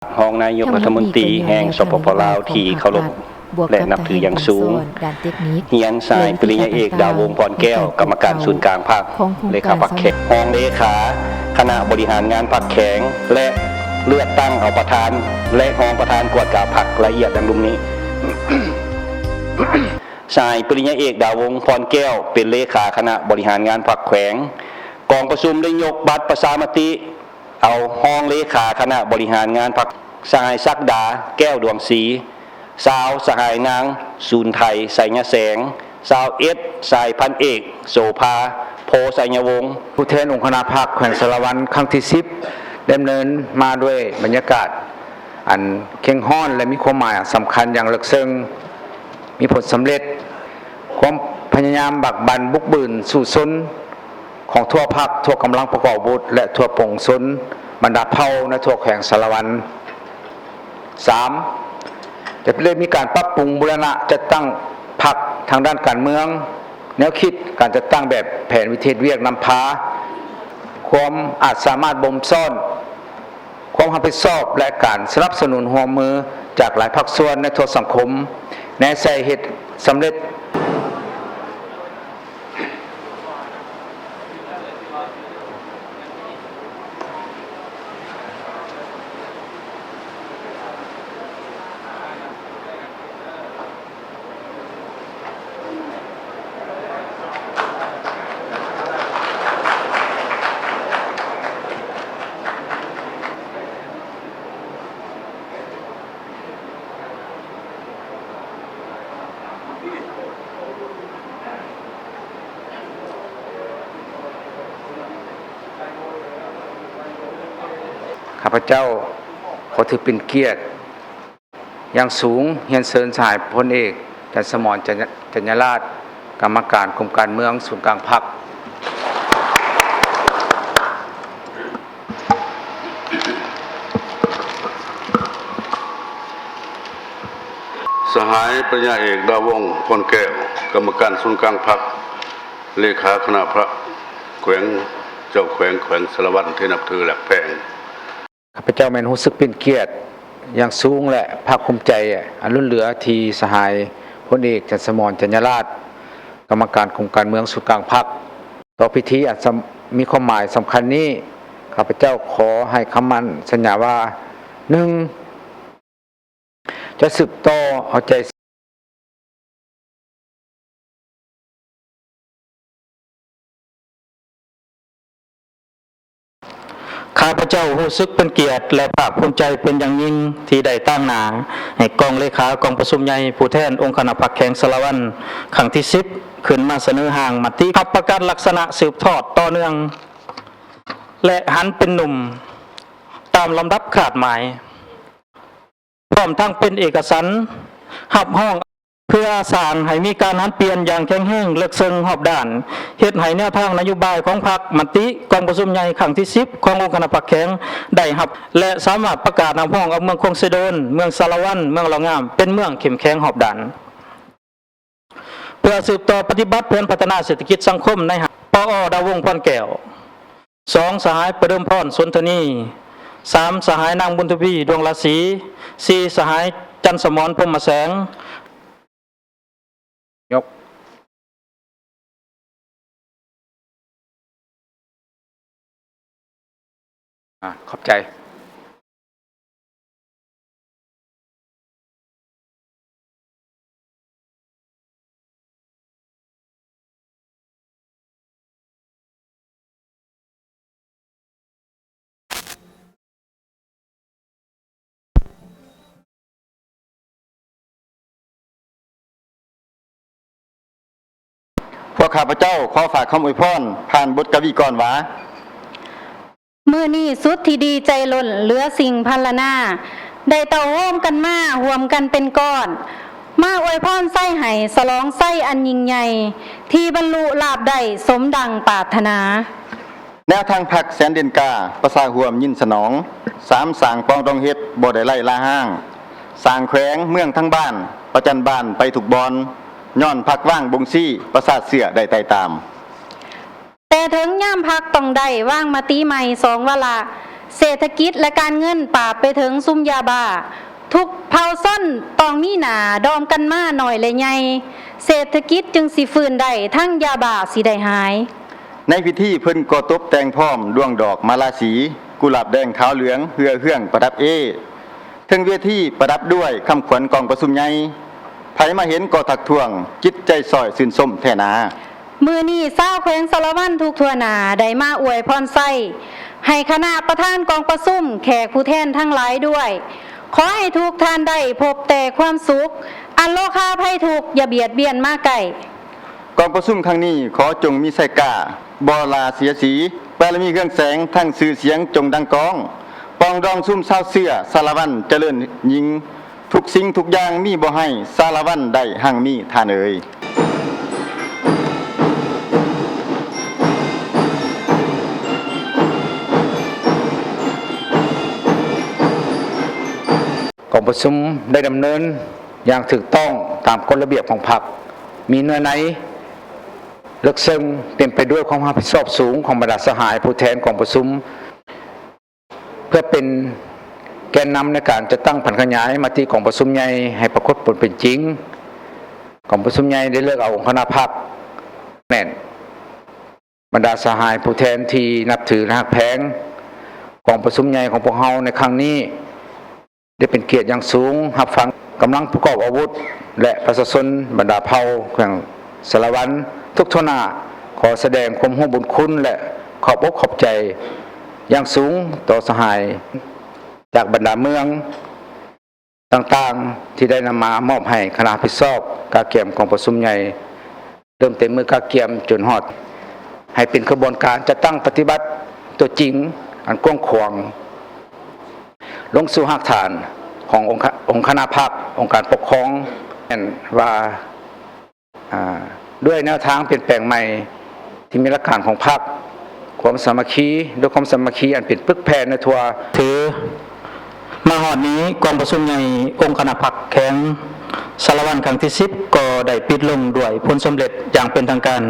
รองนายกรัฐมนตรีแห่งสปป.ลาวที่เคารพและนับถืออย่างสูงเฮียนสายปริญญาเอกดาววงศ์พรแก้วกรรมการศูนย์กลางภาคเลขาพรรคแข็งรองเลขาคณะบริหารงานพรรคแข็งและเลือกตั้งเอาประธานและรองประธานกวดกาพรรคละเอียดดังนี้ สายปริญญาเอกดาววงศ์พรแก้วเป็นเลขาคณะบริหารงานพรรคแขวงกองประชุมได้ยกบัตรประชามติเอาห้องเลขาคณะบริหารงานพรรคสหายศักดาแก้วดวงศรีสาวสหายนางศูนย์ไทยไสยแสงสาวเอสสายพันเอกโสภาโพไสยวงศ์ผู้แทนองค์คณะพรรคแขวงสารวันครั้งที่10ดำเนินมาด้วยบรรยากาศอันเข้มข้นและมีความหมายสำคัญอย่างลึกซึ้งมีผลสำเร็จความพยายามบักบันบุกบืนสู่ซนของทั่วพรรคทั่วกำลังประกอบวุฒิและทั่วปงซนบรรดาเผ่าในทั่วแขวงสารวัน 3. จะได้มีการปรับปรุงบูรณะจัดตั้งพรรคทางด้านการเมืองแนวคิดการจัดตั้งแบบแผนวิเทศเวียกนำพาความอาจสามารถบ่มซ่อนความรับผิดชอบและการสนับสนุนหัวมือจากหลายภาคส่วนในทั่วสังคมแนวใส่เหตุสำเร็จข้าพเจ้าขอถือเป็นเกียรติอย่างสูงเฮียนเซินสายพลเอกจันทร์สมรจัญญราชกรรมการกรมการเมืองศูนย์กลางพรรคสหายปริญญาเอกดาววงศ์พรแก้วกรรมการศูนย์กลางพรรคเลขาคณะพระแขวงเจ้าแขวงสารวัตรที่นับถือหลักแพงข้าพเจ้าแม่นรู้สึกเป็นเกียรติอย่างสูงและภาคภูมิใจอันล้นเหลือที่สหายพลเอกจันทร์สมรจัญญราชกรรมการกรมการเมืองศูนย์กลางพรรคต่อพิธีอาจมีความหมายสำคัญนี้ข้าพเจ้าขอให้คำมั่นสัญญาว่า 1. จะสืบต่อเอาใจข้าพเจ้ารู้สึกเป็นเกียรติและภาคภูมิใจเป็นอย่างยิ่งที่ได้ตั้งหน้าให้กองเลขากองประชุมใหญ่ผู้แทนองค์คณะพรรคแขวงสารวันครั้งที่10ขึ้นมาเสนอห่างมติรับประกันลักษณะสืบทอดต่อเนื่องและหันเป็นหนุ่มตามลำดับขาดหมายพร้อมทั้งเป็นเอกสารหับห้องเพื่อสร้างให้มีการหันเปลี่ยนอย่างแข็งแรงลึกซึ้งรอบด้านเฮ็ดให้แนวทางนโยบายของพรรคมติกองประชุมใหญ่ครั้งที่10ขององค์คณะพรรคแขวงได้รับและสามารถประกาศนำห้องเอาเมืองคงเสดนเมืองสารวันเมืองเหล่างามเป็นเมืองเข้มแข็งรอบด้านเพื่อสืบต่อปฏิบัติแผนพัฒนาเศรษฐกิจสังคมในปอ.ดาววงศ์พรแก้ว 2. สหายประเดิมพรสนธนี 3. สหายนางบุญทวีดวงราศี 4. สหายจันทร์สมรพรหมแสงยกขอบใจพวกข้าพเจ้าขอฝากคำอวยพรผ่านบทกวีกรว่ามื้อนี้สุดที่ดีใจล้นเหลือสิ่งพันละหน้าได้เต่าโฮมกันมาห่วมกันเป็นก้อนมาอวยพรไส้ไห้สลองไส้อันยิ่งใหญ่ที่บรรลุลาภได้สมดังปรารถนาแนวทางพรรคแสนเด่นกาประสาห่วมยินสนอง3สร้างปองดองเฮ็ดบ่ได้ไล่ลาห้างสร้างแขวงเมืองทั้งบ้านประจันบ้านไปถูกบอนย้อนพักว่างบงซี่ประสาทเสือได้ไต่ตาม แต่ถึงย่ามพักต้องได้ว่างมาตีใหม่2 วาระ เศรษฐกิจและการเงินปราบไปถึงซุ่มยาบ้าทุกเผ่าส้นต้องมีหนาดอมกันมาหน่อยเลยไงเศรษฐกิจจึงสิฟื้นได้ทั้งยาบ้าสิได้หาย ในพิธีเพิ่นก็ตบแต่งพร้อมดวงดอกมาลาสี กุหลาบแดงขาวเหลืองเฮือเฮืองประดับถึงเวทีประดับด้วยคำขวัญกองประชุมใหญ่ไผมาเห็นก็ทักท้วงจิตใจซอยซื่นส้มแท่นา มือนี้ชาวแขวงสารวันทุกทั่วหน้าได้มาอวยพรไส้ให้คณะประธานกองประชุมแขกผู้แทนทั้งหลายด้วย ขอให้ทุกท่านได้พบแต่ความสุข อันโลคาภัยทุกข์อย่าเบียดเบียนมาไก่ กองประชุมครั้งนี้ขอจงมีไสกล้าบ่ลาเสียสีบารมีเครื่องแสงทั้งสื่อเสียงจงดังก้องปองดองซุ่มชาวเสื้อสารวันเจริญยิ่งทุกสิ่งทุกอย่างมีบ่ให้สารวันได้หั่งมีท่านเอ่ย กองประชุมได้ดำเนินอย่างถูกต้องตามกฎระเบียบของพรรคมีเนื้อในลึกซึ้งเต็มไปด้วยความรับผิดชอบสูงของบรรดาสหายผู้แทนกองประชุมเพื่อเป็นแกนนำในการจะตั้งผันขยายมติของประชุมใหญ่ให้ปรากฏผลเป็นจริงกองประชุมใหญ่ได้เลือกเอาองค์คณะพรรคแน่นบรรดาสหายผู้แทนที่นับถือและฮักแพงกองประชุมใหญ่ของพวกเราในครั้งนี้ได้เป็นเกียรติอย่างสูงรับฟังกำลังประกอบอาวุธและประชาชนบรรดาเผ่าแขวงสารวันทุกทนาขอแสดงความรู้บุญคุณและขอบอกขอบใจอย่างสูงต่อสหายจากบรรดาเมืองต่างๆที่ได้นำมามอบให้คณะรับผิดชอบกาเกียมของประชุมใหญ่เริ่มเต็มมือกาเกียมจนฮอดให้เป็นกระบวนการจะตั้งปฏิบัติตัวจริงอันกว้างขวางลงสู่หากฐานขององค์คณะพรรคองค์การปกครองว่าด้วยแนวทางเปลี่ยนแปลงใหม่ที่มีหลักการของพรรคความสามัคคีด้วยความสามัคคีอันเป็นปึกแผ่ในทั่ว ถือมาหอดนี้กองประชุมใหญ่องค์คณะพรรคแข็งสารวันครั้งที่10ก็ได้ปิดลงด้วยผลสำเร็จอย่างเป็นทางการ